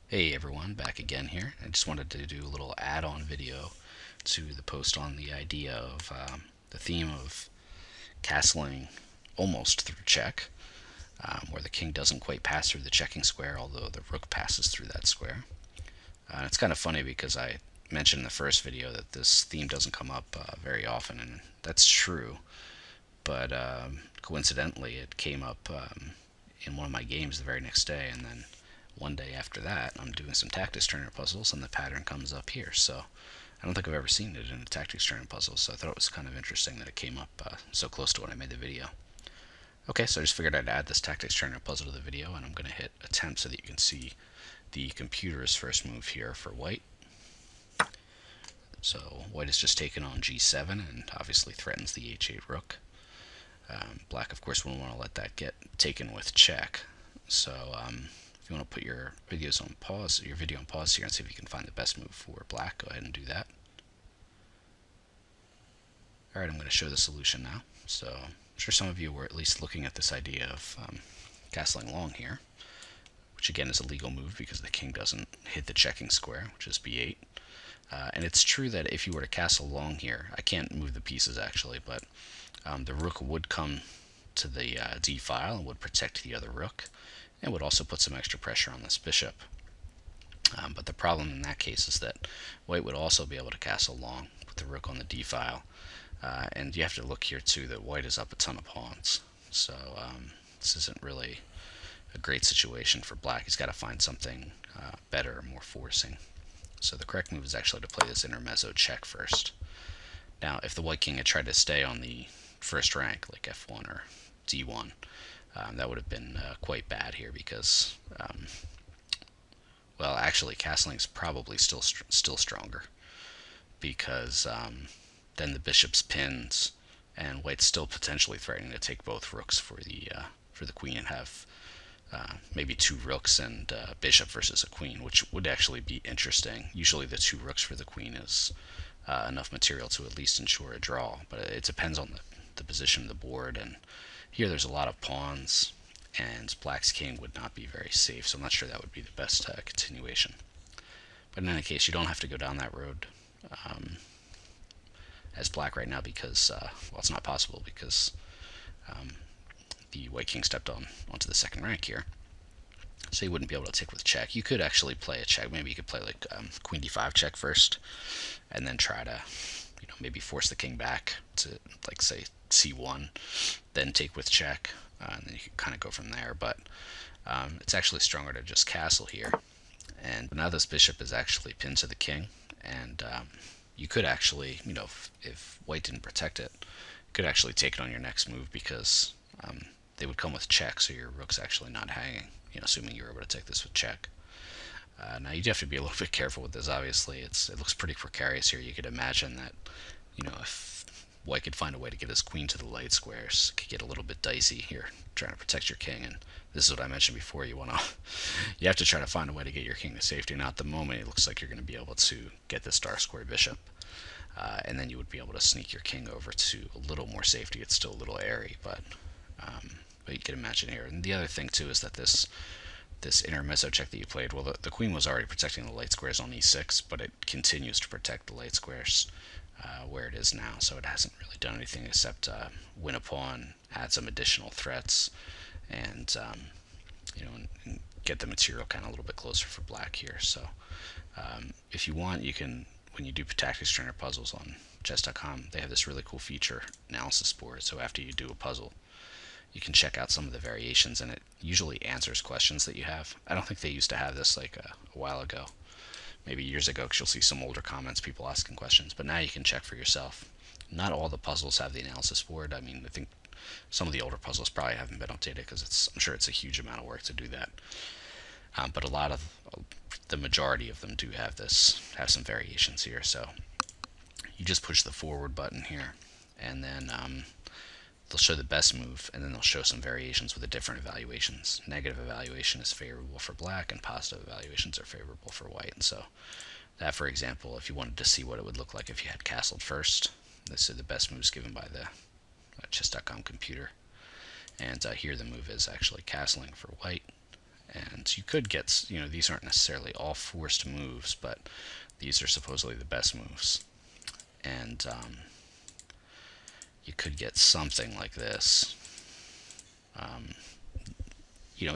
Hey everyone, back again here. I just wanted to do a little add-on video to the post on the idea of the theme of castling almost through check, where the king doesn't quite pass through the checking square, although the rook passes through that square. It's kind of funny because I mentioned in the first video that this theme doesn't come up very often, and that's true. But coincidentally, it came up in one of my games the very next day, and then one day after that, I'm doing some tactics tournament puzzles, and the pattern comes up here. So I don't think I've ever seen it in a tactics tournament puzzle. So I thought it was kind of interesting that it came up so close to when I made the video. Okay, so I just figured I'd add this tactics tournament puzzle to the video, and I'm going to hit attempt so that you can see the computer's first move here for white. So white has just taken on g7 and obviously threatens the h8 rook. Black, of course, wouldn't want to let that get taken with check. So if you want to put your videos on pause, your video on pause here, and see if you can find the best move for black, go ahead and do that. All right, I'm going to show the solution now. So I'm sure some of you were at least looking at this idea of castling long here, which again is a legal move because the king doesn't hit the checking square, which is b8. And it's true that if you were to castle long here, I can't move the pieces actually, but the rook would come to the d file and would protect the other rook, and would also put some extra pressure on this bishop. But the problem in that case is that white would also be able to castle long with the rook on the d file, and you have to look here too that white is up a ton of pawns. So this isn't really a great situation for black. He's got to find something better, more forcing. So the correct move is actually to play this intermezzo check first. Now, if the white king had tried to stay on the first rank, like f1 or d1, that would have been quite bad here because, well, actually, castling is probably still stronger because then the bishop's pins, and white's still potentially threatening to take both rooks for the queen and have maybe two rooks and bishop versus a queen, which would actually be interesting. Usually the two rooks for the queen is enough material to at least ensure a draw, but it depends on the position of the board, and here there's a lot of pawns, and black's king would not be very safe, so I'm not sure that would be the best continuation. But in any case, you don't have to go down that road as black right now because, well, it's not possible because the white king stepped onto the second rank here. So you wouldn't be able to take with check. You could actually play a check. Maybe you could play like queen d5 check first, and then try to, maybe force the king back to, like, say c1, then take with check, and then you can kind of go from there. But it's actually stronger to just castle here. And now this bishop is actually pinned to the king, and you could actually, if white didn't protect it, you could actually take it on your next move because they would come with check, so your rook's actually not hanging, assuming you're able to take this with check. Now you have to be a little bit careful with this. Obviously, it looks pretty precarious here. You could imagine that, if white could find a way to get his queen to the light squares, it could get a little bit dicey here, trying to protect your king. And this is what I mentioned before. You have to try to find a way to get your king to safety. Now at the moment, it looks like you're going to be able to get this dark square bishop, and then you would be able to sneak your king over to a little more safety. It's still a little airy, but you can imagine here. And the other thing too is that this intermezzo check that you played, well, the queen was already protecting the light squares on e6, but it continues to protect the light squares where it is now, so it hasn't really done anything except win a pawn, add some additional threats, and and get the material kind of a little bit closer for black here. So if you want, you can, when you do tactics trainer puzzles on chess.com, they have this really cool feature, analysis board. So after you do a puzzle, you can check out some of the variations, and it usually answers questions that you have. I don't think they used to have this like a while ago, maybe years ago, because you'll see some older comments, people asking questions, but now you can check for yourself. Not all the puzzles have the analysis board. I mean, I think some of the older puzzles probably haven't been updated because I'm sure it's a huge amount of work to do that. But a lot of the majority of them do have some variations here. So you just push the forward button here, and then they'll show the best move, and then they'll show some variations with the different evaluations. Negative evaluation is favorable for black, and positive evaluations are favorable for white. And so that, for example, if you wanted to see what it would look like if you had castled first, this is the best moves given by the chess.com computer. And here the move is actually castling for white, And you could get, these aren't necessarily all forced moves, but these are supposedly the best moves. And you could get something like this.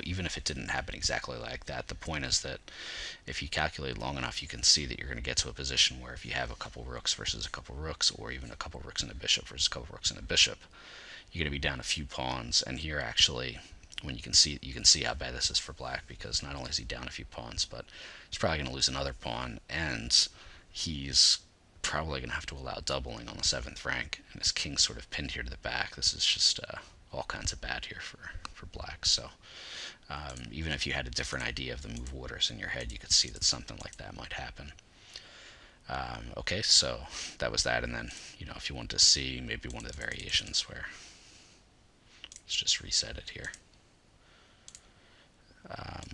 Even if it didn't happen exactly like that, the point is that if you calculate long enough, you can see that you're going to get to a position where if you have a couple rooks versus a couple rooks, or even a couple rooks and a bishop versus a couple rooks and a bishop, you're going to be down a few pawns. And here, actually, when you can see how bad this is for black, because not only is he down a few pawns, but he's probably going to lose another pawn, and he's probably going to have to allow doubling on the 7th rank, and his king's sort of pinned here to the back. This is just all kinds of bad here for black. So even if you had a different idea of the move orders in your head, you could see that something like that might happen. Okay, so that was that. And then, if you want to see maybe one of the variations where, let's just reset it here,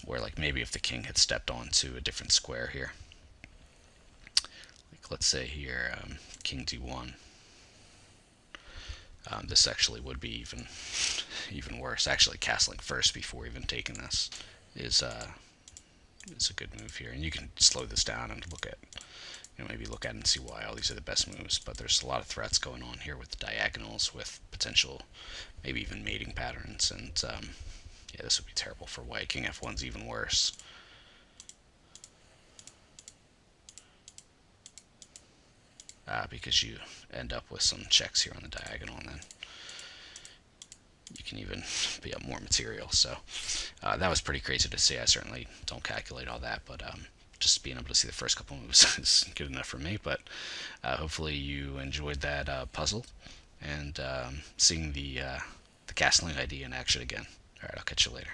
where like maybe if the king had stepped onto a different square here, like let's say here, king d1, this actually would be even worse. Actually, castling first before even taking this is a good move here, and you can slow this down and look at, maybe look at it and see why all these are the best moves. But there's a lot of threats going on here with the diagonals, with potential, maybe even mating patterns, and yeah, this would be terrible for white. King f1's even worse. Because you end up with some checks here on the diagonal, and then you can even be up more material. So that was pretty crazy to see. I certainly don't calculate all that, but just being able to see the first couple moves is good enough for me. But hopefully you enjoyed that puzzle, and seeing the castling idea in action again. All right, I'll catch you later.